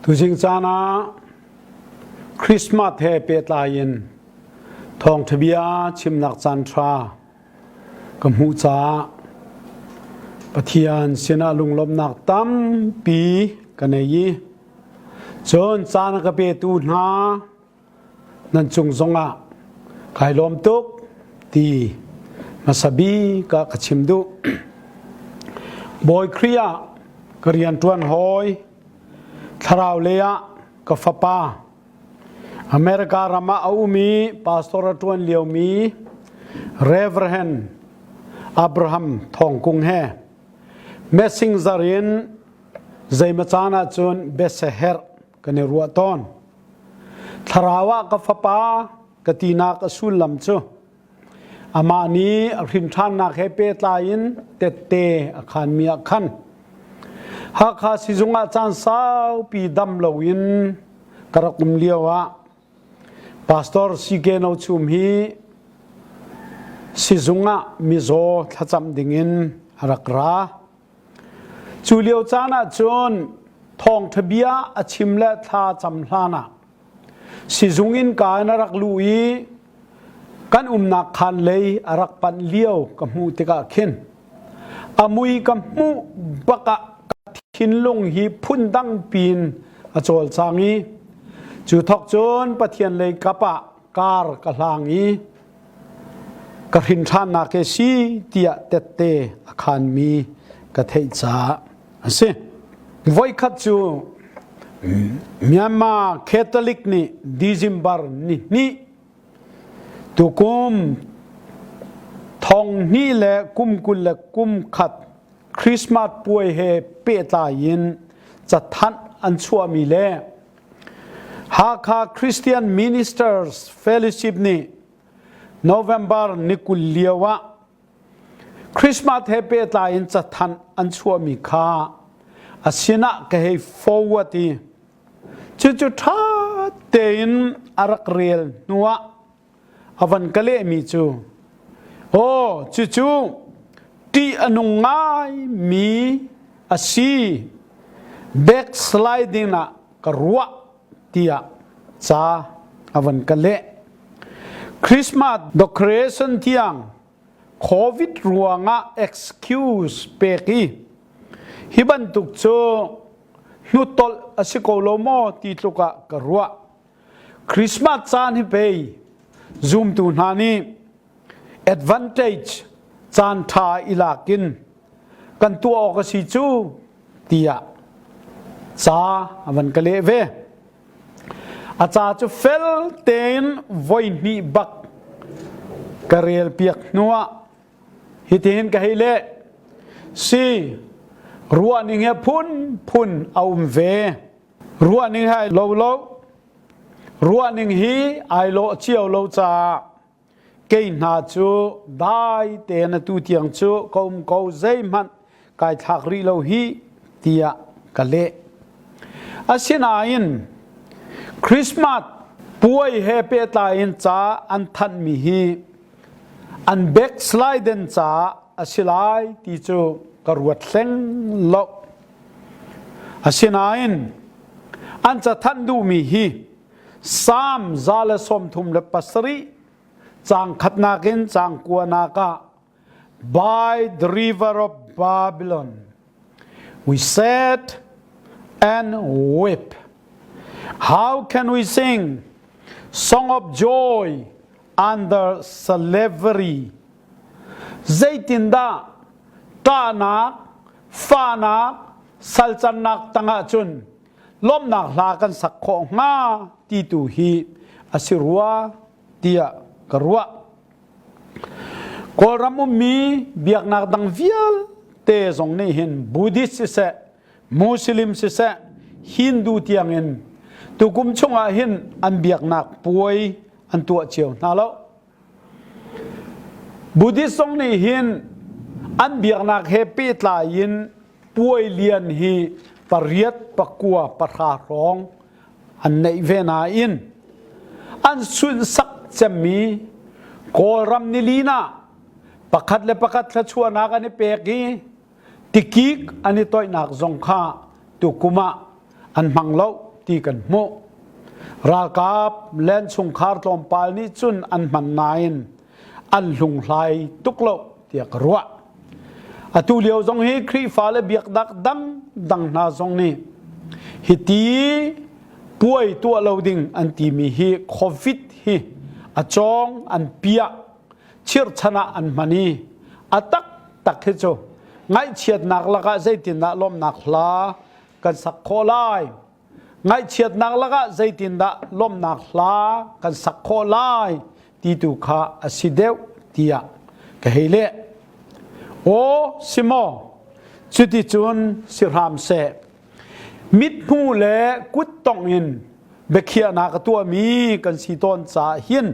tu jing chana Christmas he pe tlain Thawngtha bia chimnak chan thra kamu cha pathian sina Lawmhnak tam pi kanei chon chana ka pe tu na nan chung zonga kai lom tuk ti masabi ka kachimdu boy kriya karian tuan hoi tharau leya ka fapa America rama aumi pastor tuan liaumi Reverend Abraham Thawngkung he messengerin zaimachana chun beseher kane ruaton tharawa ka fapa katina ka sulam chu amani rim than na khepe tlain tette akhan mi akhan ha kha sizunga chan sau pi dam loin karakum liawa pastor sigeno chum hi sizunga mizo thacham dingin harakra chuliao chana chon Thawngtha bia achim le tha cham hlana sizungin ka narak lui kan umnak khan lei arak pan liao kamu tika khin amui kamu baka thin lung hi phun dang pin achol changi chu thok chon pathian lei kapa kar ka hlangi ka hin than na ke si tia tette akhan mi ka thei cha ase voi khat chu Myanmar Catholic ni December ni tukum thong ni le kum kul le kum khat Christmas puai he pe ta yin cha than an chua mi le ha kha Christian Ministers Fellowship ni November ni kul liawa Christmas he pe ta yin cha than an chua mi kha asina ka he forward chu tha tein arak real nuwa avan kale mi chu chu ti anungai mi asi backsliding na karwa tia cha avan kale Christmas decoration tiang COVID ruanga excuse peki hiban tuk cho nutol asikolomo titluka karwa Christmas chan hi pe zoom tu nani advantage chan tha ilakin kan tu ok si chu tia cha avan kale ve acha chu fel ten voi ni bak karel piak nuwa hitin ka hele si ruaning he phun aum ve ruaning hai lo ruaning hi ai lo chiao lo cha ke na chu dai te na tu tiang chu kom ko zai man kai thak ri lo hi tia kale asina in Christmas puai he pe ta in cha an than mi hi an backslide den cha asilai ti chu karwat leng lo asinain an cha than du mi hi sam zala som thum le pasri chang khatna kin chang kuana ka by the river of Babylon we sat and wept. How can we sing song of joy under slavery? Zaitinda tanak fanak salchanak tanga chun Lawmhnak lakan sakho nga ti tu hi asirwa tia karwa kolram mi biaknak dang vial te zong nei hin Buddhist se Muslim se Hindu tiangin tukum chunga hin an biaknak puai an tua chiao na lo Buddhist song nei hin an biaknak happy tla yin puai lian hi pariat pakua patha rong an nei vena in an sun sak chami kolram nilina pakhat le pakhat la chuana ka ni peki tikik ani toy nak zong kha tu kuma an manglo ตีกันโมรากาบเล่นสงครามลมปาลนี้จุนอันมันนายอันลุงไหลตุกโลเตียกรัวอตุเลียวจงฮีครีฟ้าเลเบียกดังนาจงนี้ฮิตีป่วยตัวเราดิ่งอันที่มีฮีโควิดฮีอจองอันเปียเชื่อชนะอันมันนี้อตักเฮโจไงเฉียดนักละก็ใจตินละลมนักลากันสักโคไลไงเฉียดนักละก็ใจตินละลมนักลากันสักโคไลที่ตุขาอสิเดวเตียกะเฮเลโอซิโมจุดที่จุนสิรามเสมิดหูเล่กุดตองอินเบเคียนักตัวมีกันสีต้นสาหิน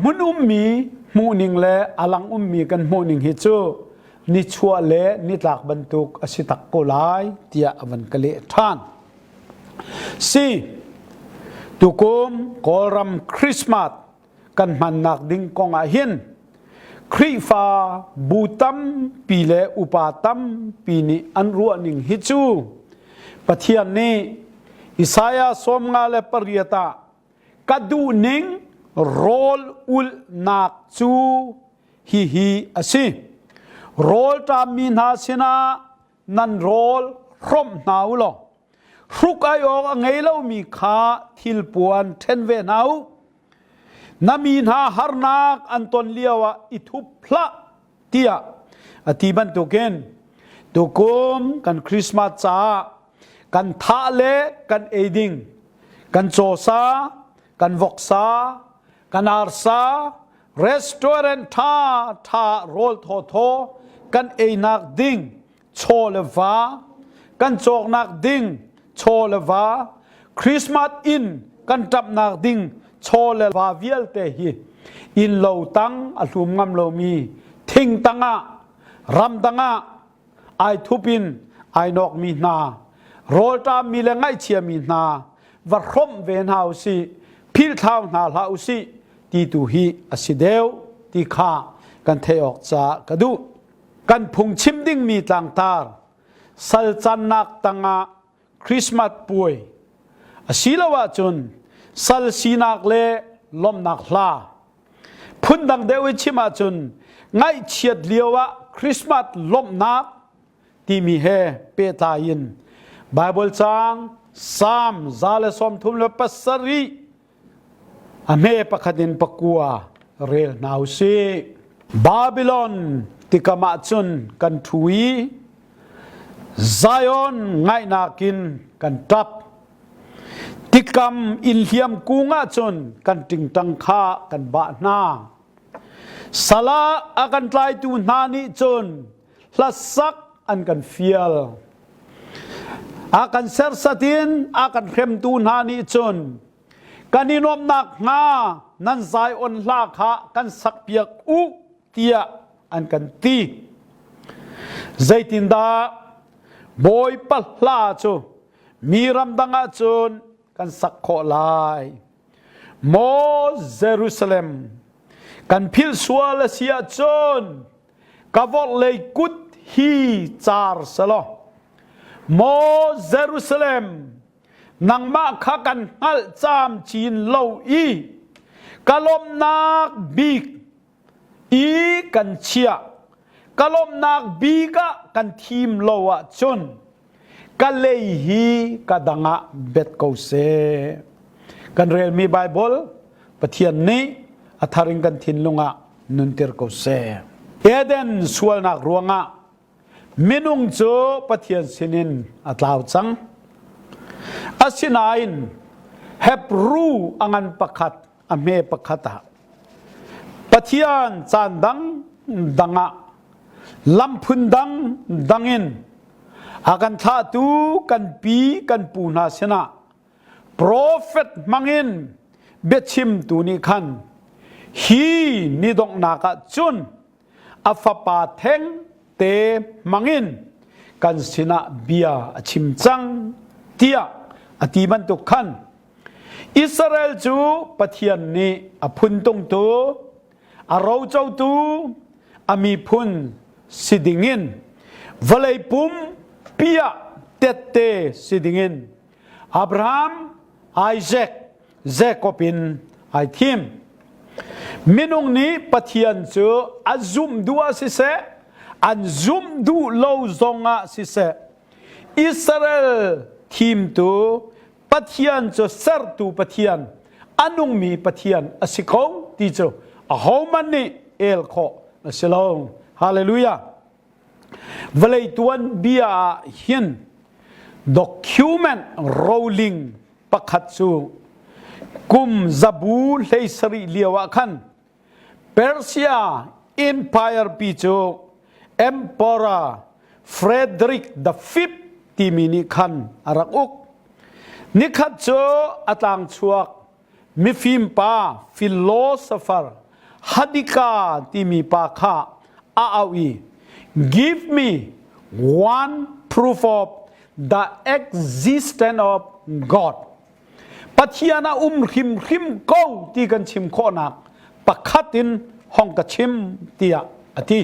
มุนมีมูนิงเล่อลังมีกันมูนิงฮิจูนิชัวเล่นิลักบรรทุกอสิตักโกไลเตียอวันกะเลทานซีตุกุมกอรัมคริสต์มาสกันมันนักดิ้งกองอาหินครีฟาบูตัมปีเลอุปาตัมปีนี้อันรัวนิงฮิจูปะเทียนนี้อิสายาสมงาเลปริยตากดูนิงโรลอุลนักจูฮีอสิโรลตามินาสินานันโรลร่มหนาวลอรุกอายอกไงเล่ามีขาทิลปวนเทนเวนาวนามีนาฮาร์นักอันตนเลียวอิทุพละเตียอธิบันตุเกนตุกุมกันคริสต์มาสจ้ากันทะเลกันเอดิงกันโจซากันวอกซากันอาร์ซารีสตอเรนต์ท่าโรลโทโทกันเอนักดิงโชเลวากันโจกนักดิงโชเลวาคริสต์มาสอินกันจับนักดิงโชเลวาเวียลเตฮีอินโลตังอัลุมงามโลมีทิงตังะรัมตังะไอทุปินไอนอกมีนาโรตามีเลงไงเชียมีนาวรมเวนฮาวซีพิลทาวนาลาวซีตีตูฮีอสิเดวตีขากันเทออกจากระดูกันพุงชิมดิ้งมีต่างตาสัลจันนักตังะคริสต์มาสป่วยอสิลาวะจุนสัลซีนักเลลมนักลาพุนดังเดวิชิมาจุนไงเฉียดเลียวะคริสต์มาสลมนักที่มีเฮเปตายินไบเบิลจางสามซาเลสอมทุมเลปัสรีอเมปะคดินปะกัวเรลนาวซีบาบิลอนติกามาจุนกันทุยไซออนไงนากินกันตับติกามอินเฮียมกูงาจุนกันติงตังคากันบานาสลาอากันไลตูนานิจุนลัสซักอันกันเฟียลakan sersatin akan krem tu nani chun kaninom nak nga nan zai on la kha kan sakpiak u tia an kan ti zaitinda boy palla chu miram danga chun kan sakho lai mo Jerusalem kan phil sual sia chun kavol lei kut hi char saloโมเยรูซาเล็มนังมาขกันฮัลจามจีนโลอีกะลมนักบีกอีกันเชียกะลมนักบีกะกันทีมโลวะจนกะเลยฮีกะดังะเบ็ดโกเซกันเรียนมีไบเบิลปะเทียนนี้อัธริงกันทินลงะนุนเตอร์โกเซเอเดนสวลนักรวงะมินุงโจปะเทียนสินินอัตลาวจังอาศินายนเฮบรูอังันปะขัดอเมปะขัดปะเทียนจานดังะลำพุนดังอินอากันทาตูกันปีกันปูนาเสนาโปรเฟตมังอินเบชิมตูนิคันฮีนิดงนากะจุนอัฟปาเทงเตมังอินกันสินะเบียชิมจังเตียอธิบันตุขันอิสราเอลจูปะเทียนนี้อพุนตงตูอาราวเจ้าตูอามีพุนสิดิงินวลัยปุ่มเปียเตเตสิดิงิน อับราฮัมไอแซคเจคอบเป็นไอทีมมินงนี้ปะเทียนเจออันซุมดูอาสิเสอันซุมดูโลซงอาสิเสอิสราเอลทีมตัวปะเทียนเจอเซร์ตูปะเทียนอันนงมีปะเทียนอสิกงที่เจอฮามันนี่เอลโคนะสิลองฮาเลลูยาเวลาตัวนี้เบียหินdocument rolling ปักขัดสูกุมซับูเลสรีเลียวขันเปอร์เซีย Empire ปีโจ Emperor Frederick the Fifth ที่มีนิคันอารักอุกนิคัดโจอัตังชวกมิฟิมปา philosopher ฮัดิกาที่มีปาคาอาวี give me one proof of the existence of God ปัจญานาริมเก้าที่กันชิมข้อนักปักขัดินห้องกระชิมเตียอธิ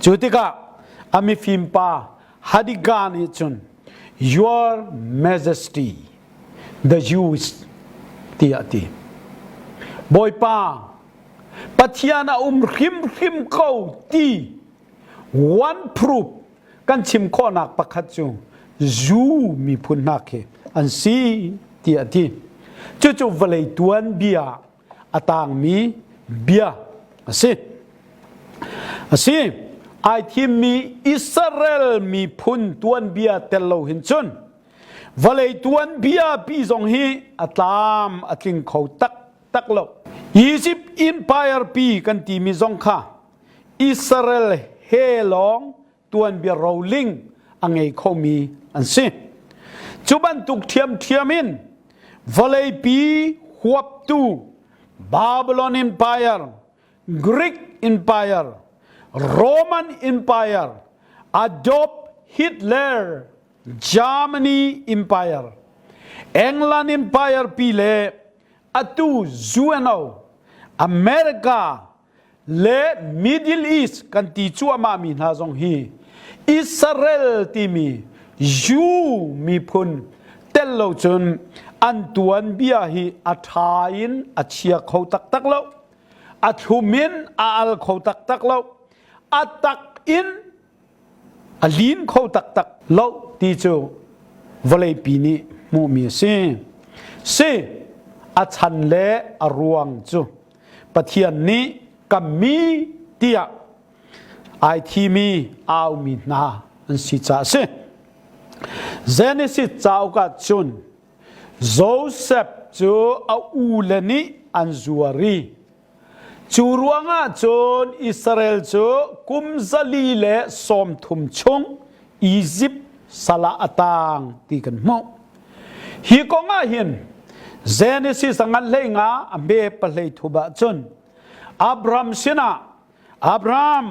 จุดที่กะอามิฟิมปาฮัดิกานิจุน Your Majesty the Jews เตียอธิบอยปาปัจญานาริมเก้าที่ one proof กันชิมข้อนักปักขัดจุจูมีพุนนักอันซีที่อธิจู่ๆเวลาตัวนี้เบียอาต่างมีเบียสิไอที่มีอิสราเอลมีพุนตัวนี้เบียเตลโลหินจุนเวลาตัวนี้เบียปีสองฮีอาตามอาทิงเขาตักโลอียิปต์อิมพายร์ปีกันที่มีสองข้าอิสราเอลเฮลองตัวนี้เบียโรลลิงอันไงเขามีอันสิจุบันตุกเทียมอินวลายปีหัวตูบาบิโลนอิมพายร์กรีกอิมพายร์โรมันอิมพายร์อดอปฮิตเลอร์เยอรมนีอิมพายร์อังกฤษอิมพายร์ปีเล่อตูจูเอนโออเมริกาเล่มิดเดิลอีสต์กันที่ชัวมามีนาซงฮีอิสราเอลที่มียูมีพุนเตลโลจนอันตัวนี้เบียฮีอัฐายินอัจฉริยะเขาตักเล่าอัฐุมินอัลเขาตักเล่าอัตักอินอัลินเขาตักเล่าที่จูวลัยปีนี้มูมีสิอัชันเล่อรวงจูปะเทียนนี้กัมมีเตียไอทีมีเอามีนาอันสิจ้าสิเจเนซิสเจ้ากัดจุนโจเซฟจูเอาอูเลนีอันจูวารีจูรวงอาจนอิสราเอลจูกุมซาลีเลสอมทุมชงอียิปต์สลาอตางตีกันโมฮีกงอาหินเจเนซิสงันเลงาอัมเบปเลทุบะจุนอับรามสินะอับราม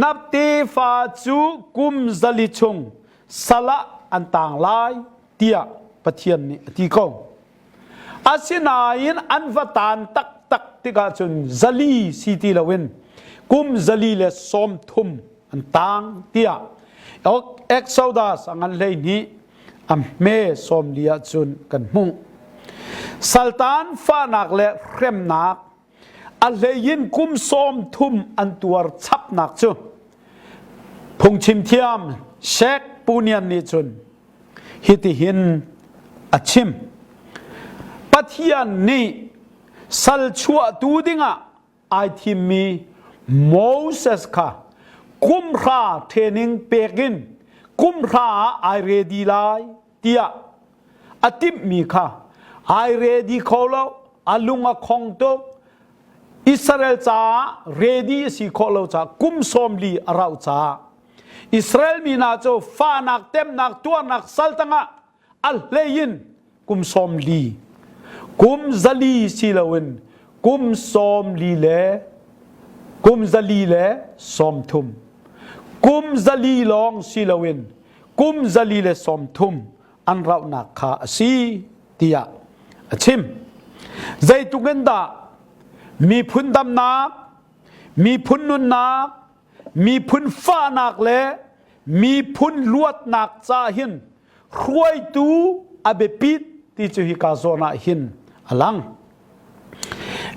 นับเตฟาจูกุมซาลีชงสละอันต่างลายเตียปะเทียนนี่ที่เขาอาศินายินอันวัตานตักที่กาจนซาลีสิติลาวินกุมซาลีเลสอมทุมอันต่างเตียเอ็กโซดัสอันเลยนี้อัมเมสอมเลียจนกันมุงสัลตานฟานักและเข็มนักอันเลยยินกุมสอมทุมอันตัวชับนักจูพงชิมเทียมเช็คปูเนียนนิจุนฮิติหินอัชิมปัทยานีสัลชัวตูดิงะไอทีมีโมเสสค่ะกุมราเทนิงเปกินกุมราไอเรดีไลเตียอติมมีค่ะไอเรดีเขาแล้วอาลุงอคงโตอิสราเอลจ้าเรดีสิเขาแล้วจ้ากุมสมลีอาราจ้าอิสราเอลมีนาโจฟ้านักเต็มนักตัวนักสัลตังะอัลเลยินกุมสมลีกุมซาลีสิลาวินกุมสมลีเลกุมซาลีเลสมทุมกุมซาลีลองสิลาวินกุมซาลีเลสมทุมอันเราหนักขาสีเตียชิมใจตุกันดามีพุนดำนักมีพุนนุนนักมีพุนฟ้านักเลมีพุนลวดนักจ้าหินรวยตู abepit ti chu hi ka zona hin alang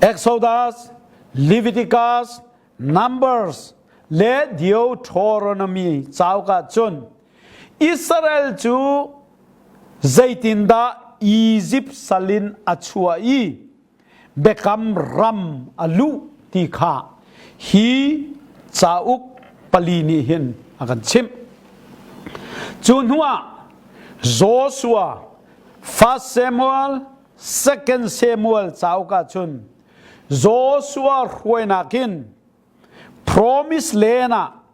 Exodus Leviticus Numbers le Deuteronomy chau ka chun Israel chu zaitinda Egypt salin achua I bekam ram alu ti kha hi chauk palini hin akan chim chun huwa Joshua 1 Samuel 2 Samuel chau ka chun Joshua huainakin promise lena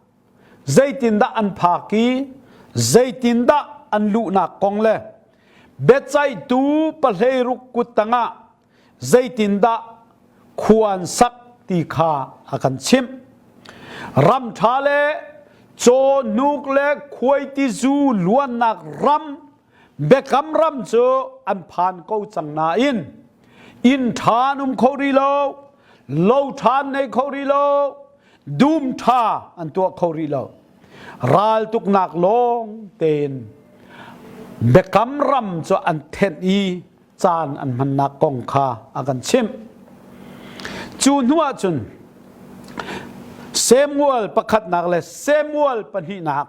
zaitinda an phaki zaitinda an lu na kongle bechai tu palhei ruk kutanga zaitinda khuan sak ti kha akan chim ram thale cho nuk le khoi ti zu luan nak ram bekam ram cho an phan ko chang na in thanum khori lo than nei khori lo dum tha an to khori lo ral tuk nak long ten bekam ram cho an then I chan an man nak kong kha akan chim chun huwa chun Samuel pakhat nak le Samuel panhi nak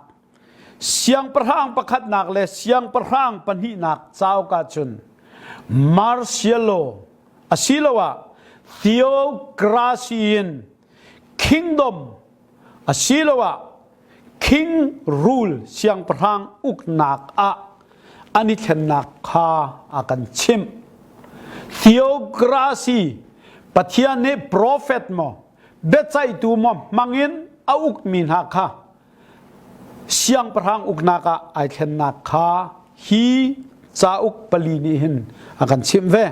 siang parhang pakhat nak le siang parhang panhi nak chau ka chun Marcialo asilowa theocracy in kingdom asilowa king rule siang parhang uknak a ani thenak kha akan chim theocracy pathian ne prophet mo bechai tu mo mangin auk min ha kha siang parhang uknaka ai thenak kha hi chauk palini hin akan chim ve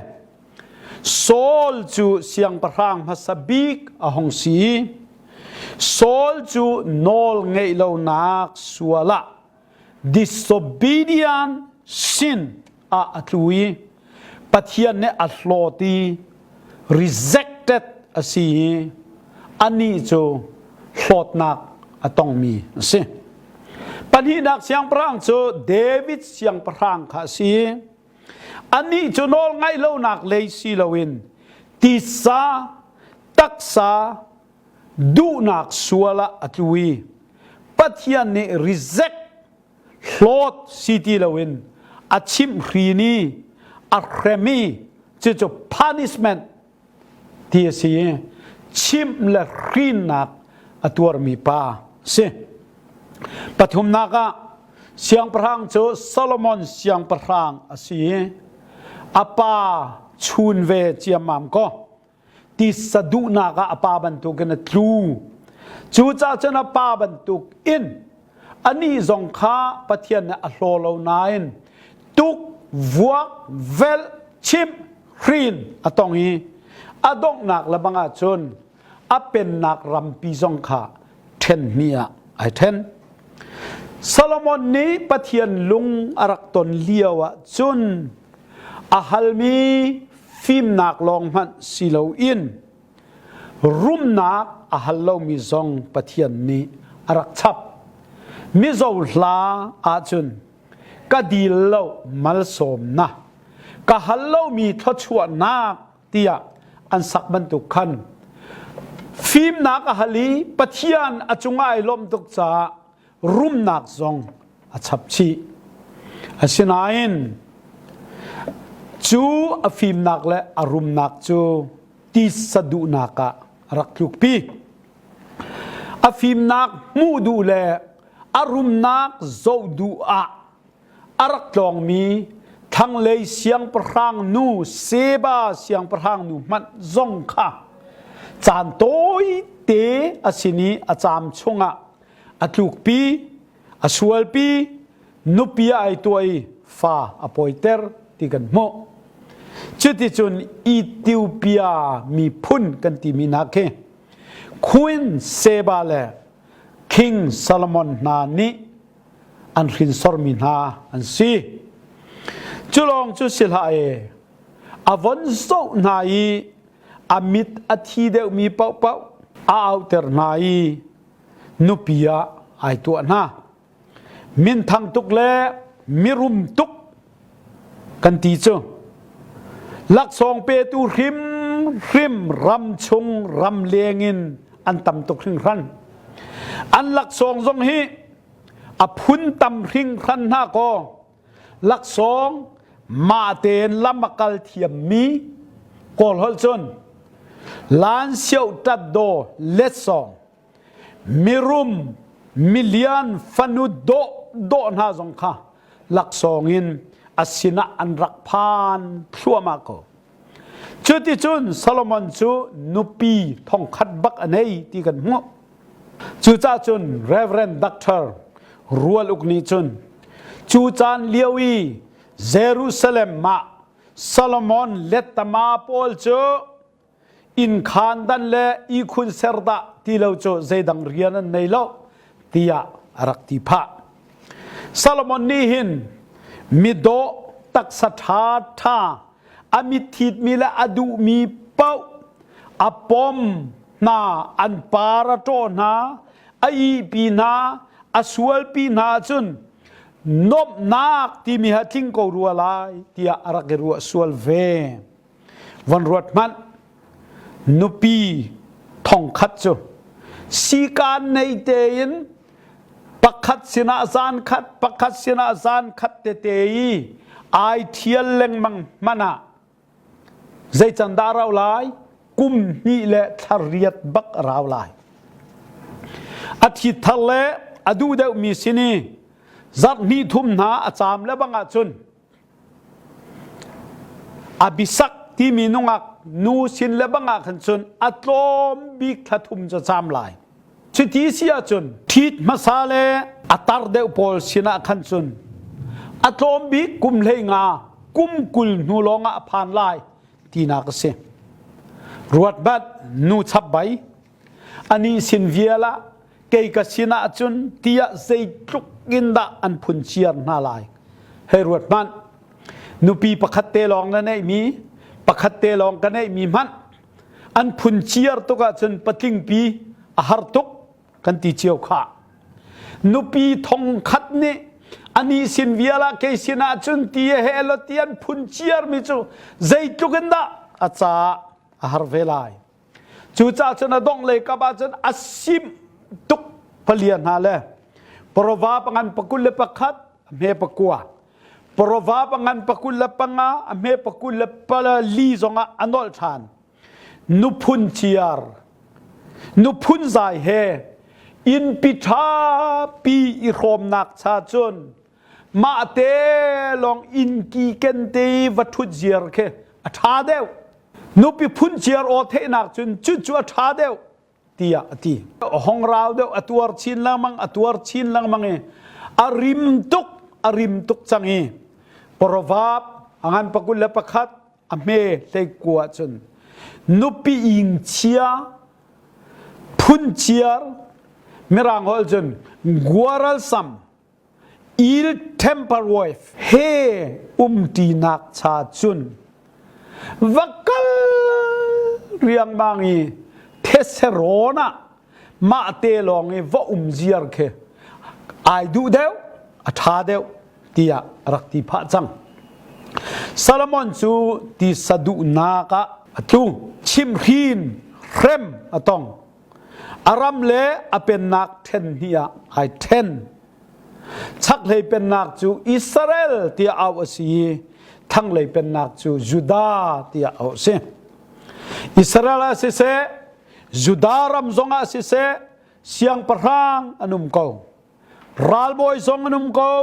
Saul chu siang parhang masabik ahong si Saul chu nol ngei lo nak suala disobedient sin a atlui pathian ne ahloti rejected asi ani chu hlotnak atong mi se paninak siang prang chu David siang prang kha si ani chu nol ngai lo nak le si lowin tisa taksa du nak suala atlui pathian ne reject hlot city lowin achim hrini aremi chu punishment ti si chim la hrinak atur mi pa se pathum naka siang prang chu Solomon siang prang asi apa chun ve chiamam ko ti sadu naka apa bantu kana tlu chu cha chana pa bantu in ani zong kha pathian na ahlolo nain tuk vuak vel chim hrin atong hi adong nak labanga chun apen nak rampi zong kha ten mia ai ten Solomon ni pathian lung arak ton liawa chun ahalmi fim nak long man silo in rum nak ahallo mi zong pathian ni arak chap mi zo hla a chun ka dil lo mal som na ka hallo mi thachua nak tia an sak ban tu khan fim nak ahali pathian achungai lom tuk cha rum nak zong achap chi asinain chu afim nak le arum nak chu ti sadu naka rakluk pi afim nak mu du le arum nak zo du a arak long mi thang le siang prang nu seba siang prang nu man zong kha chan toi te asini acham chunga atluk pi asual pi nupia ai toi fa apoiter tigan mo chuti chun Ethiopia mi phun kan ti mi na ke Queen Seba le King Solomon na ni an rin sor mi na an si chulong chu silha e avon so na i amit athi de mi pau pau a outer na i nupia ai tu na min thang tuk le mirum tuk กันตีเจ้าลักสองเปตูริมรำชงรำเลียงินอันตำตกริงรันอันลักสองทรงฮีอพุนตำริงรันหน้าก็ลักสองมาเตนลำมกัลเทียมมีกอลฮอลจนล้านเสียวตัดโดเลสสองมิรุมมิเลียนฟันุโดนาจงค่ะลักสองอินอาศินะอันรักพานชัวมากจุดที่จุนซาโลมอนจูนุปีท่องคัดบักอันนี้ที่กันมั่วจูจ้าจุนเรเวรนด็อกเตอร์รัวลุกนี้จุนจูจานเลียวีเยรูซาเล็มมาซาโลมอนเลตตมาโพลจูอินขานดันเลอีคุนเซรดาที่เราจูเจดังเรียนในโลกที่ยารักที่พะซาโลมอนนี่หินมิโดตักสถาธาอามิทิดมีและอดูมีเป้าอปอมนาอันปาราโตนาไอปีนาอสวลปีนาจุนนบนักที่มีหัทิ้งกูรัวลายที่อารักรัวสวลเววันรวดมันนุปีท่องคัดจูสีการในเตยินปักขัดสินาซานขัดปักขัดสินาซานขัดเตยไอเทียลเลงมังมานะใจจันดาราวลายกุมนี่แหละทารียดบักราวลายอาทิตย์ทะเลอดูเดวมีสินีจักมีทุ่มหนาอาจามและบังอาจุนอบิสักที่มีนุงักนูสินและบังอาขันจุนอัตโลมบิกทัทุมจะจามลายชุดที่เสียจุนทิดมาซาเลอัตารเดวพอลสินะขันจุนอัตโลมบิกกุมเลงากุมกุลนูลงอาผ่านลายที่นักเสียรวดบัดนูชับใบอันนี้สินเวียละเกยกสินะจุนที่จะใจจุกกินดาอันพุนเชียร์น่าลายให้รวดบัดนูปีประคัตเตลองนั่นเองมีประคัตเตลองกันเองมีมันอันพุนเชียร์ตุกจุนปฏิงปีอาหารตุกกันตีเชียวขานูปีทองคัดนี่อันนี้สินเวียละเกยสินะจุนที่เฮลตีอันพุนเชียร์มิจูใจจุกกินดาอาจารย์อาหารเวลาจูจ่าจนดงเลยกับอาจารย์อาศิมตุกพลียนฮาเลปรวาปังอันปกุลเลปขัดเมปกัวปรวาปังอันปกุลเลปังอาเมปกุลเลปลาลีซงอันอลชานนุพุนเชียร์นุพุนใจเฮอินปิชาปีอิโรมนักชาจนมาเตลองอินกีเกนเตวัตถุเจียร์เคอัฐาเดวนุปิพุนเจียร์โอเทนักจนจุอัฐาเดวตีอะตีห้องเราเดวอตัวชินลังมังอตัวชินลังมังเออาริมตุกจังเอปรวาบอันปกุลเลปขัดอเมเลกัวจนนุปิอิงเชียพุนเชียร์มิรังฮอลจนกัวรัลซัมอิลเทมเปอร์วฟเฮตีนักชาจุนวักลเรียงบางอีเทสโรนะมาเตลองอีว่าเจียร์เคไอดูเดวอัฐาเดวที่รักที่พระจังซาลมอนจูที่สะดุนากะตูชิมฮีนเร็มอตองอารามเล่อเป็นนักเทนเฮียไอเทนชักเลยเป็นนักจูอิสราเอลที่เอาสีทั้งเลยเป็นนักจูยูดาที่เอาเสียอิสราเอลสิเสยูดารำซงอาสิเสเสียงประหังอนุมกงรัลบอยซงอนุมกง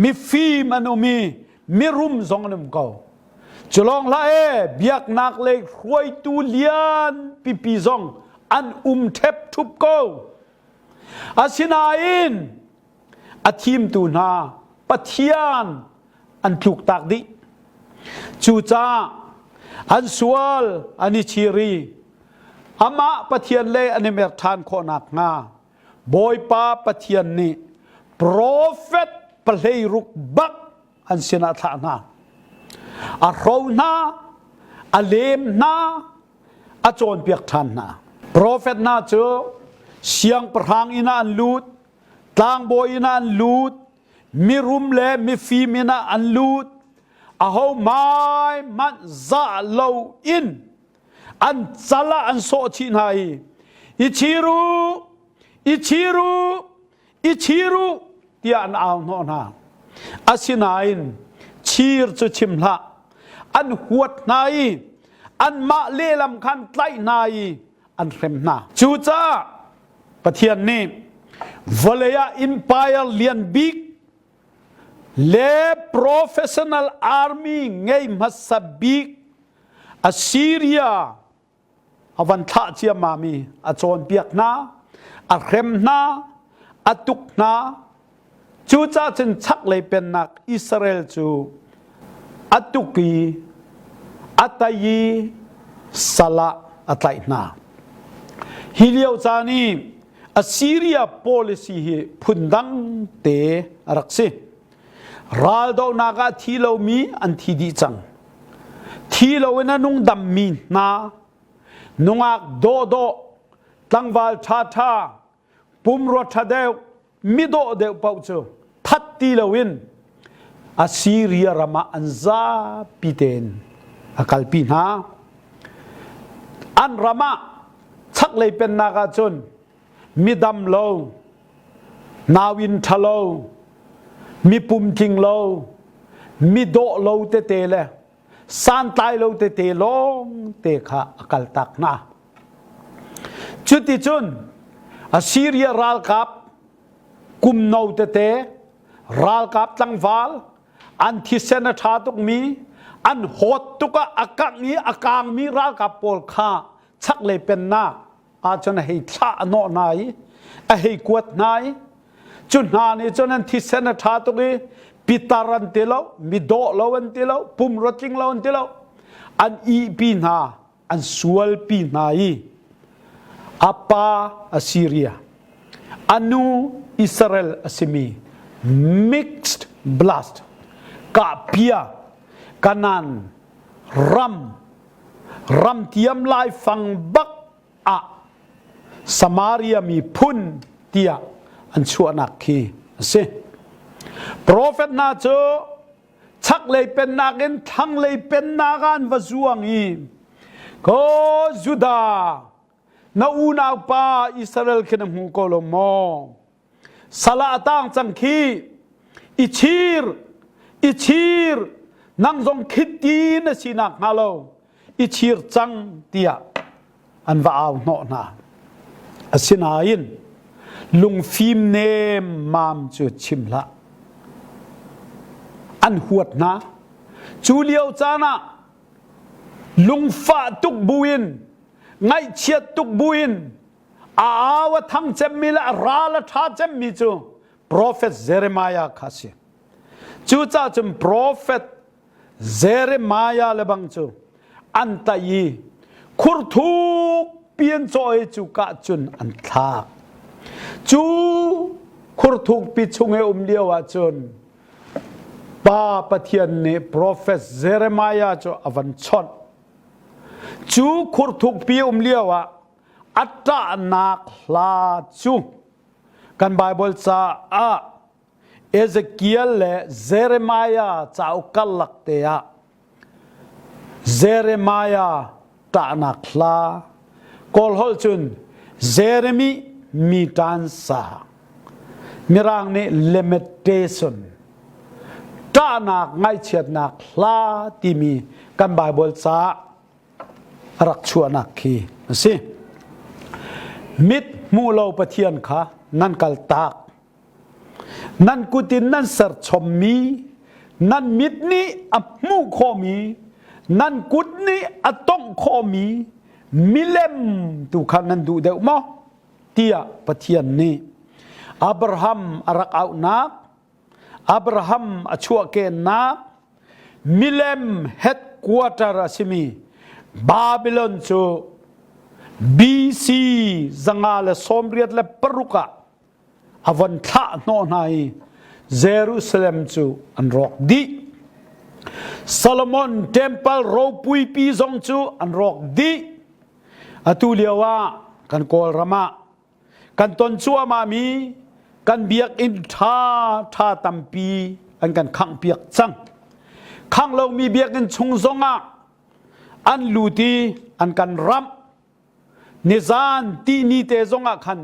มีฟีมอนุมีรุมซงอนุมกงจุลองละเบียกนักเล็กรวยตูเลียนปีซงอันเทปทุบกงอาสินาอินอาทีมตูนาปะเทียนอันถูกตักดิจูจ้าอันสวลอันนิชิรีอามาปะเทียนเล่อันนี้เมรทานโคนักงาบอยปาปะเทียนนี่โปรเฟตเปลยรุกบักอันเสนาธานาอาโรนาอาเลมนาอาโจนเปียกทันนาโปรเฟตนาเจอเสียงประหังอินาอันลูดตางโบอินาอันลูดมีรุมเลมีฟีมินาอันลูด อาหูไม่มันจะเลวอินอันจะละอันโซชินายอิชิรุที่อันเอาโนนาอาศินายนชีร์จุชิมละอันหัวนายอันมาเลลำคันไตนายอันเร็มนาจูจ้าประเทศนี้วลายอินพายเลียนบิกเลโปรเฟชชั่นอลอาร์มีไงมัสบิกอัสซีเรียอวันท่าเชียมามีอาโจนเปียกนาอาเร็มนาอาตุกนาจูจ้าจึงชักเลยเป็นนักอิสราเอลจูอาตุกีอัตยีสละอัตไลนาฮิเลียวจานีอัสซีเรีย policy พุนดังเตรักษรัลโดนากาทีเรามีอันที่ดีจังทีเราเวนันุงดำมีนานุงอักโดตั้งวัลชาชาปุ่มรถเดวมิโดเดวเป่าจูทัดทีเราวินอัสซีเรียรามาอันซาปิเตนอากาลปีนาอันรามาชักเลยเป็นนากาจนมีดำโลนาวินทะโลมีปุ่มจิงโลมีโดโลเตเลสานตายโลเตลงเตขะอากาลตักนาจุดที่จุนอัสซีเรียรัลกับกุมโนเตรัลกับตั้งวาลอันที่เซนชาตุกมีอันโหดตุกะอากาศนี้อากางมีรัลกับปอลข้าชักเลยเป็นนาอาจจะให้ท่าโนนายให้กวดนายจุดนานี่จนนั้นที่เซนชาตุกีปิตารันเตลามิโดลาวันเตลาปุ่มรถจิงลาวันเตลาอันอีปีนาอันสวลปีนาอีอาปาอัสซีเรียอันนูอิสราเอลอัสมี mixed blast กาเปียกันันรัมเทียมลายฟังบักอะสมารียมีพุนเตียอันชั่วนักขี้สิโปรเฟตนาโจชักเลยเป็นนาเกนทั้งเลยเป็นนากันวจวงอีก็จุดานาอูนาปาอิสราเอลขนมโกลโมสลาตังจังคีอิชีร์นังจงคิดดีนสินักฮาโลอิชีร์จังเตียอันว่าเอาโนนาสินายินลุงฟิมเนมมามจุดชิมละอันหวดนะจูเลียวจานะลุงฟ้าตุกบุญไงเชียตุกบุญอาวทั้งเจมิละราละท่าเจมิจู prophet เจเรมายาข้าศึกจูจ้าจุม prophet เจเรมายาเลบังจูอันตยีคุรทุกเปลี่ยนโจยจูกะจุนอันทากจูคุรทุกปิชุงเอเลียวจุนป้าปะเทียนเน prophet เจเรมายาจูอวันชอนจูคุรทุกปีเลียวอัตตานักลาจูกันไบเบิลซาเอเซเคียลและเจเรมายาจะอุกลักเตียเจเรมายาตานักลากอลฮอลจุนเจเรมีมีตันซามีร่างนี้ limitation ตานักไงเชียดนักลาที่มีกันไบเบิลซารักชัวนักขีสิมิดมูโลปะเทียนค่ะนั่นกัลตากนั่นกุตินนั่นสรชมมีนั่นมิดนี้อับมูโคมีนั่นกุดนี้อัต้องโคมีมิเลมตุขันนันดูเดวมอเตียปะเทียนนี้อับราฮัมอารักเอานักอับราฮัมอชัวเกนนักมิเลมเฮดควอเตอร์สิมีบาบิลอนจู BC จังอาเลสอมเรียดเลปรุกะอวันท่าโนนายเยรูซาเล็มจูอันรอกดีซาโลมอนเทมเพิลโรปุยปีซงจูอันรอกดีอตุเลียวะกันโกลรามากันตนชัวมามีกันเบียกอินท่าตัมปีอันกันขังเปียกจัง ข้างเรามีเบียกันชงซงอ่ะอันลูตีอันกันรำนิซานตีนีเตซงอ่ะคัน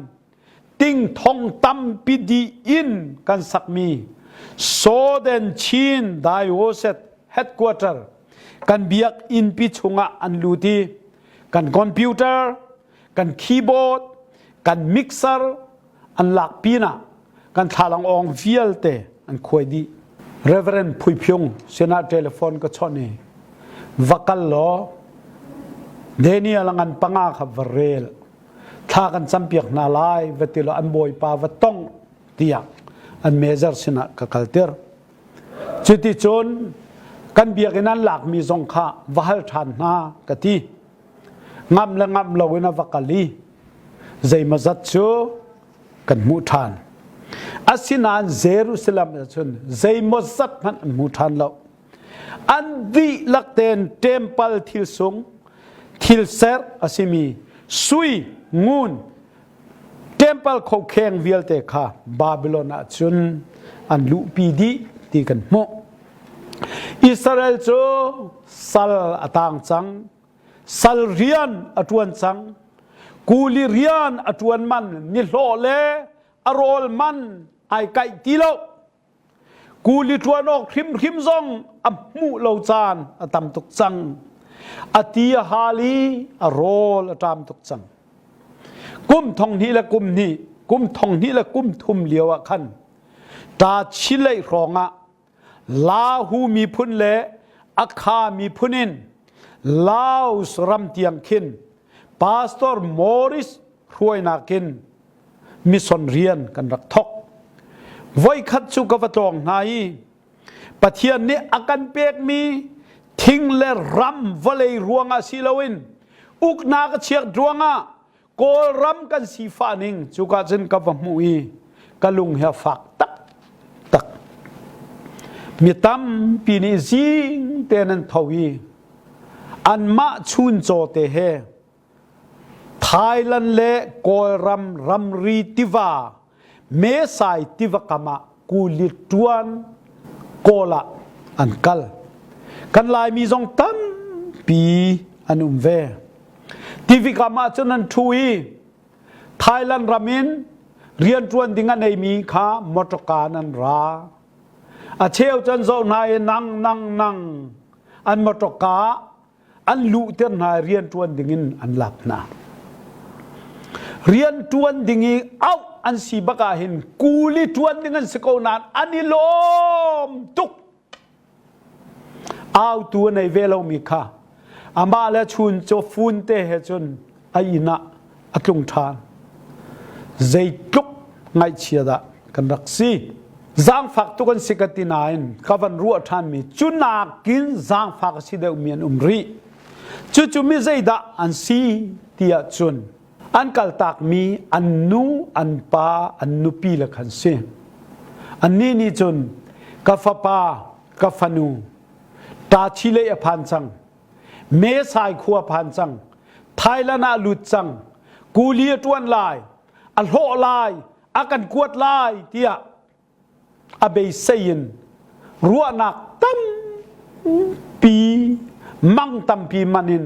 ติ้งทองตั้มปิดีอินกันสักมีโซเดนชีนไดโอเซตเฮดควอเตอร์กันเบียกอินปิชงอ่ะอันลูตีกันคอมพิวเตอร์กันคีย์บอร์ดกันมิกเซอร์อันหลักปีน่ะกันทาลังองวิเอลเตอันควยดีเรเวรนพุยพยงเสนาเทเลโฟนก็ชนี่วักลอเดนีลังอันปังอาขับเรลถ้ากันสัมเปียกนาลายเวติลอันบอยปาวัตต้องเตียอันเมเจอร์เสนากัลเตอร์จุดที่จนกันเบียกนั้นหลักมีสงขาวาลทันนากะทีงำและงำเราเวนวักลีใจมาจัดโชกันมุทานอาศินานเยรูซาเล็มชนใจมาจัดมันมุทานเราอันดีลักเตนเทมเพิลทิลสงทิลเซอร์อาศิมีซุยงูนเทมเพิลเขาแข่งวิลเตคาบาบิโลนชนอันลุปีดีที่กันโมอิสราเอลโจสัลอตางจังสัลเรียนอตวนจังกูลิเรียนอตวนมันนิโลเลอโรลมันไอไก่ตีโลกูลิทวนออกคริมซองอัมมูโลจานอตามตุกจังอตีฮาลีอโรลอตามตุกจังกุมทองนี้และกุมนี้กุมทองนี้และกุมทุมเลียวขันตาชิเลรองะลาหูมีพุนเลอัคามีพุนินลาวสรัมเตียงคินปาสตอร์มอริสรวยนาคินมิสอนเรียนกันรักทกไว้ขัดสุกวัตองนายปะเทียนนี้อาการเปียกมีทิ้งและรำวเลยรวงอาศิลวินอุกนากเชียดรวงอาโกรำกันสีฟ้านิงจุกาจินกับมุยกะลุงเฮฟักตักตักมีตั้มปีนี้ซิงเตนันทวีอันมาชุนโจเตเฮไทยแลนด์เล่โกรำรีติวาเมสายติวกามากูลิตวนโกละอันกัลกันลายมีทรงตั้มปีอันเวติวิกามาจนันทุยไทยแลนด์รามินเรียนจวนดิ่งอันในมีขามอตกานันราอาเชลจันโซนายนั่งอันมอตกาอันลุเตนนายเรียนจวนดิ่งอันหลักนะเรียนจวนดิ่งเอาอันสีบกาเห็นกูลิจวนดิ่งสกนานอันนี้ลมตุกเอาตัวในเวลามีค่าอามาและชุนโจฟุนเตเหจนอายินะอักลงทานใจตุกไงเชียดะกันรักซีจางฝักตุกันสิกตินายนข้าวันรัวทานมีจุนากินจางฝักสิเดอุเมียนรีจุมีใจดะอันซีเตียจุนอันกัลตักมีอันนูอันปาอันนุปีละขันเซอันนี้นี่จุนกาฟปากาฟนูตาชิเลอพันจังเมสายขัวพันจังไทยละนาลุดจังกูเลียตวนลายอัลโหลายอากันกวดลายเตียอเบยเซยินรัวนักตั้มปีมังตั้มปีมันิน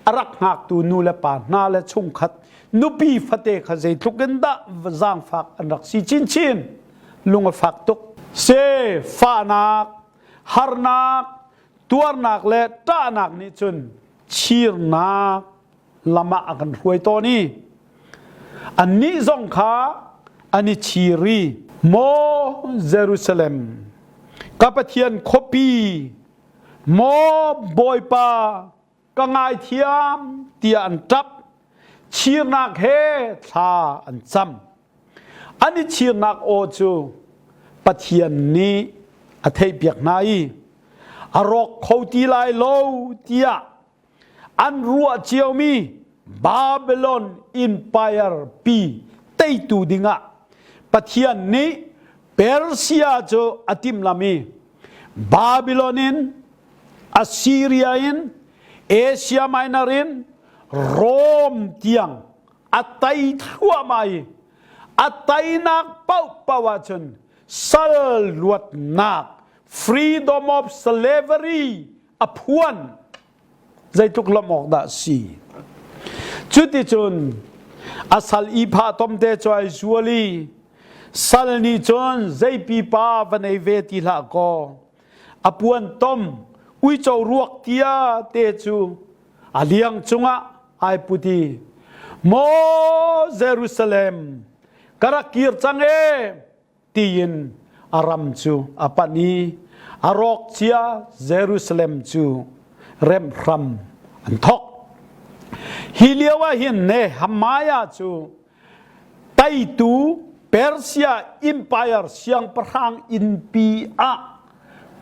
อรักหักตูนูเลปานาเลชุงขัดนุปีฟเตขใจทุกันดะจางฝักอันรักสีชินลุงฝักตุกเซฟานักฮาร์นักตัวนักและตานักนี่จนชีรนักละมากันรวยตัวนี้อันนี้จงขาอันนี้ชีรีโมเยรูซาเล็มกับเทียนคบีโมบอยปากังไอเทียมเตียนจับชีรนักเฮทาอันจำอันนี้ชีรนักโอจูปะเทียนนี้อเทเปียกนายอรกเขาตีลายโลเตียอันรัวเจียวมีบาบิโลนอินไพร์ปีเตตูดิงะปะเทียนนี้เปอร์เซียโจอติมลามีบาบิโลนินอัสซีเรียอินเอเชียไมนารินโรมเตียงอัตไตทั่วไม่อัตไตนักเป้าปวาชนสัลลวดนัก freedom of slavery อพวนใจทุกลมออกดาสีจุดที่จนอาศัยอีพาตอมเตจอยจวลีสัลนิจนใจปีปาวันในเวทีละก็อพวนตอมอุยเจ้ารวกเตียเตจูอาเลียงจุงะไอพุตีโมเยรูซาเล็มกระกิรจังเอตีนอารัมจูอปนีอารอกเชียเยรูซาเล็มจูเรมรัมอันทอกฮิเลียวะหินเนฮัมมายาจูไตตูเปอร์เซียอิมพายร์เสียงพรังอินปีอา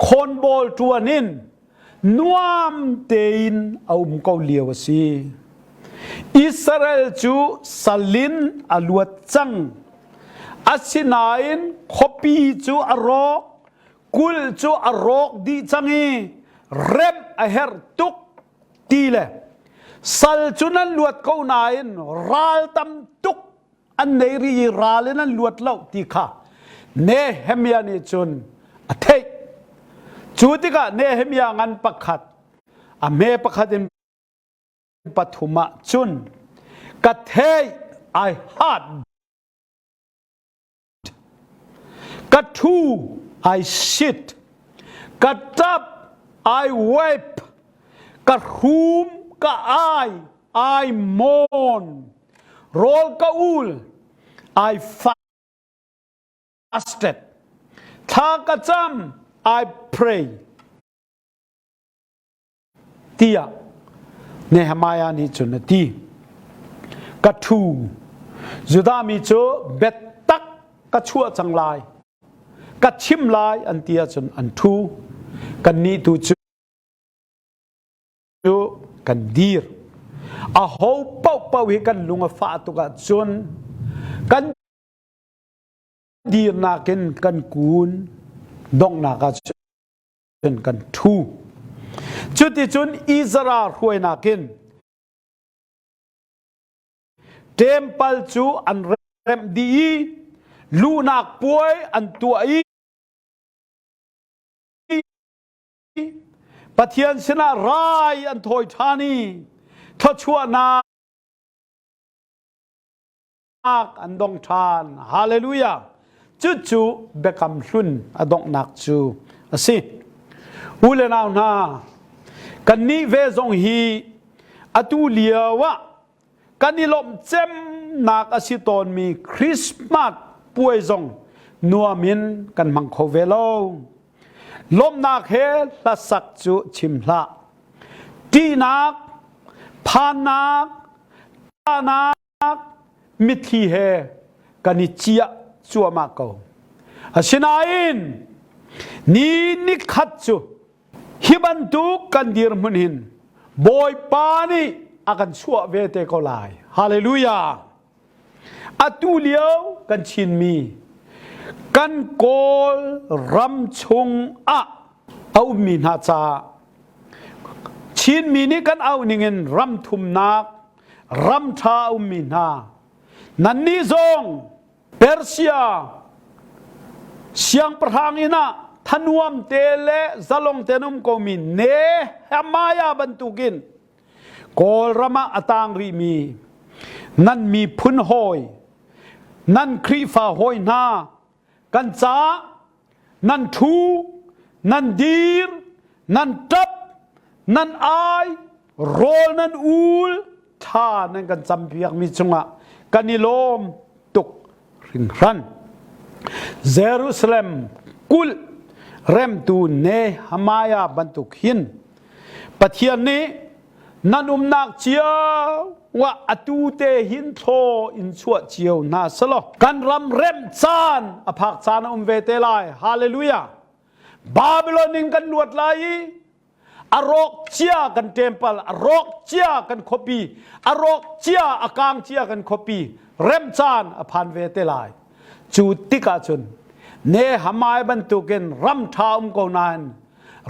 คนโบลตัวนินนวมเตนเอามุกเลียวสิอิสราเอลจูสลินอลวดจังอาสินายนขบีจูอารอกกุลจูอารอกดีจังอีเร็มอเฮร์ตุกตีเลสัลจูนั้นลวดเขานายนรัลตัมตุกอันเนรีรัลนั้นลวดเล่าตีข้าเนเฮมียานิจุนอเทจูติกะเนเฮมียางันปักขัดอเมปักขัดินปฐุมะจุนกะเทยไอฮัดกะทูไอชิตกะตับไอเวปกะฮูมกะไอมอนโรลกะอูลไอฟาสเต็ดทากะจำI pray เตียเนหมายานิจุนตีกัดทูจุดามิโจเบ็ดตักกัดชั่วจังลายกัดชิมลายอันเตียจุนอันทูกันนี้ตูจูกันดีร์อาโฮเป่าเป่าให้กันลุงฟ้าตุกัดจุนกันดีร์นักกันกูนดงนักจุนกันทูจุดที่จุนอิสราเอลหวยนักินเทมเพิลจูอันเรมดีลูนักป่วยอันตัวอีปะเทียนชนะร้ายอันถอยทานีทชัวนาอันดงทานฮาเลลูยาจู่ๆเบคำชุนอดงนักจูสิอุเลนาวนากันนี้เวซงฮีอตูเลียวะกันนี้ลมเจมนักอสิตอนมีคริสต์มาสป่วยซงนัวมินกันมังโคเวโลลมนักเฮละสักจูชิมละตีนักพานักตานักมิทีเฮกันนี้เจียชัวมากเอาอาชินาอินนี่นิคัดจูฮิบันตุกันดีร์มุนินบอยปานีอากันชัวเวเตโกลายฮาเลลูยาอตูเลียวกันชินมีกันโกลรำชงอะเอามีนาจาชินมีนี่กันเอาหนึ่งรำทุมนักรำชาเอามีนานันนี่ซงเปอร์เซียเสียงประหังอินะทนวมเตเลซาลงเตนุมโกมินเนฮามายาบันตุกินโกลรมาอตังรีมีนั่นมีพุนหอยนั่นครีฟ้าหอยนากันจ้านั่นทูนั่นดีร์นั่นตับนั่นไอโรลนั่นอูลท่านั่นกันจำเพียงมีจงะกันนิลมตุกริงรันเยรูซาเล็มกุลเริ่มตูเนหามายาบันทุกหินปะเทียนนี้นันนักเชียวว่าอตูเตหินโทอินชัวเชียวนาสโลกันรำเริ่มซานอภักซานเวเตลายฮาเลลูยาบาบิโลนินกันลวดลายอารอกเชียกันเทมเพิลอารอกเชียกันคบีอารอกเชียอากางเชียกันคบีเริ่มซานอภันเวเตลายจูติกาจุนเนหามายบันตุกินรำท้าโกนาน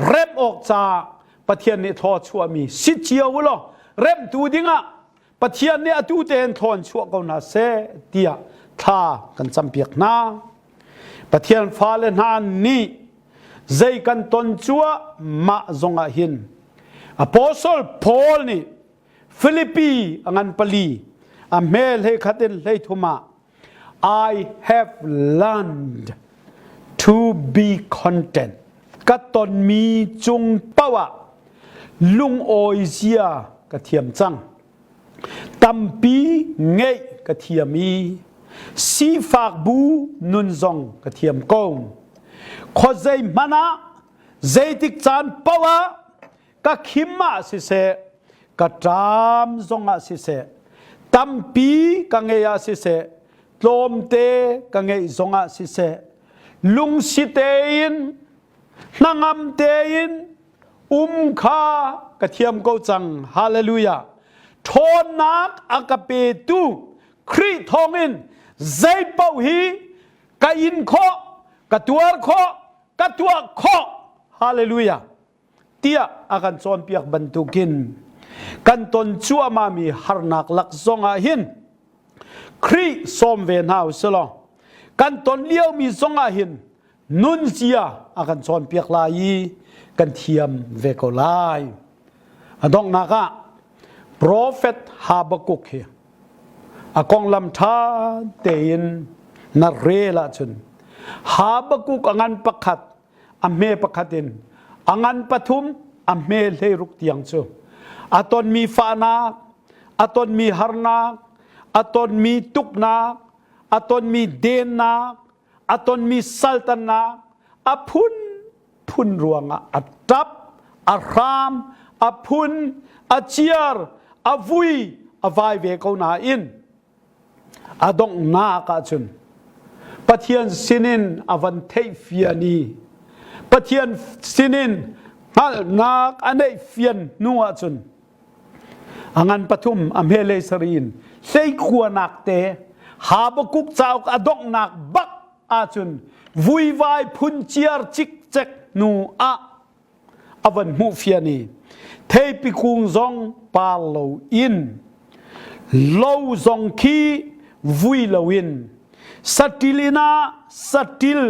เริ่มออกจากปะเทียนนี่ทอชัวมีสิเชียววะเริ่มตูดิงะปะเทียนนี่อตูเตนทอนชัวโกนาเซเตียท่ากันจำเปียกนาปะเทียนฟ้าเลนานนี่ ใจกันตนจัวมาจงอาหินอโปสตอลพอลนี่ฟิลิปปีอันปลีอเมลให้ขัดเล่ทุมา I have learned to be content กัตนมีจงปะวะลุงโอเซียกระเทียมจังตัมปีเงยกระเทียมีสีฝากบูนุนซองกระเทียมกงขอใจมานะใจติกจานปะวะกะขิมมาสิเสกะจามซองอาสิเสตัมปีกังเงยอาสิเสลมเตกังเงยซองอาสิเสลุงสิเตยินนางามเตยินขากระเทียมกจังฮาเลลูยาทอนนักอากาเปตูครีทองอินใจเป่าฮีกะอินข้อกะตัวข้อกะตัวข้อฮาเลลูยาเตียอากันซอนเปียกบรรทุกินกันตนชัวมามีฮาร์นักลักซองอาหินครีซอมเวนฮาวสลอกันตนเลี้ยวมีซองอาหินนุนเซียอากันซอนเปียกลายกันเทียมเวกลายอดองนักะโปรเฟตฮาบกุกเฮอากองลำทาเตยนนาเรลาชนฮาบกุกอังประคัดอเมประคัดินอังปฐุมอเมเลรุกเตียงโซอตนมีฟานาอตนมีฮาร์นาอตนมีตุกนาอตนมีเดนนาอตนมีซัลตันนาอพุนพุนรวงอัตับอารามอพุนอเชียร์อวุยอวายเวกนาอินอดงนากาจุนปะเทียนสินินอวันเทฟียนีปะเทียนสินินนักอันเดฟียนนัวจุนอังปฐุมอเมเลสรีนเซขัวนักเตหาบกุกเจ้าอดงนักบักอาจุนวุยวายพุนเชียร์จิกเจกนูอาอวันมูฟียนีเทปิคุงซองปาโลอินโลซองคีวุยลวินสติลินาสติล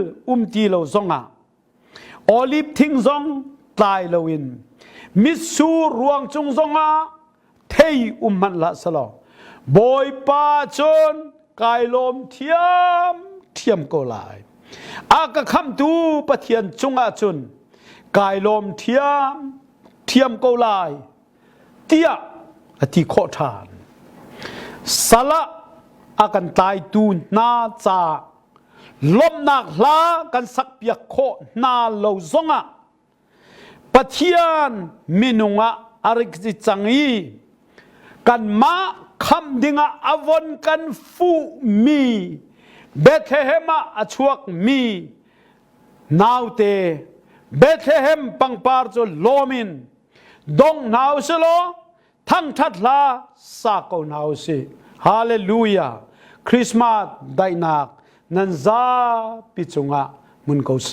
ตีโลซองอาโอลิฟทิงซองตายลวินมิสูรวงจงซองอาเทยมันละสลอบอยปาจนกายลมเทียมก็ลายอากะคำตูปะเทียนจงอาจุนกายลมเทียมก็ลายเตียอธิโคทานสละอากันตายตูนาจาลมหนักลากันสักเปียกโคนาโลซงะปะเทียนมินุงะอาริกจิจังอีกันมาคำดิงะอวนกันฟูมีเบธเลเฮมะอชวกมีนาวเตเบธเลเฮมปังปาร์จโลมินดงนาวสโลทั้งทัดลาสากนาวสิฮาเลลูยาคริสต์มาสได้นักนันซาปิจุงะมุนโกเซ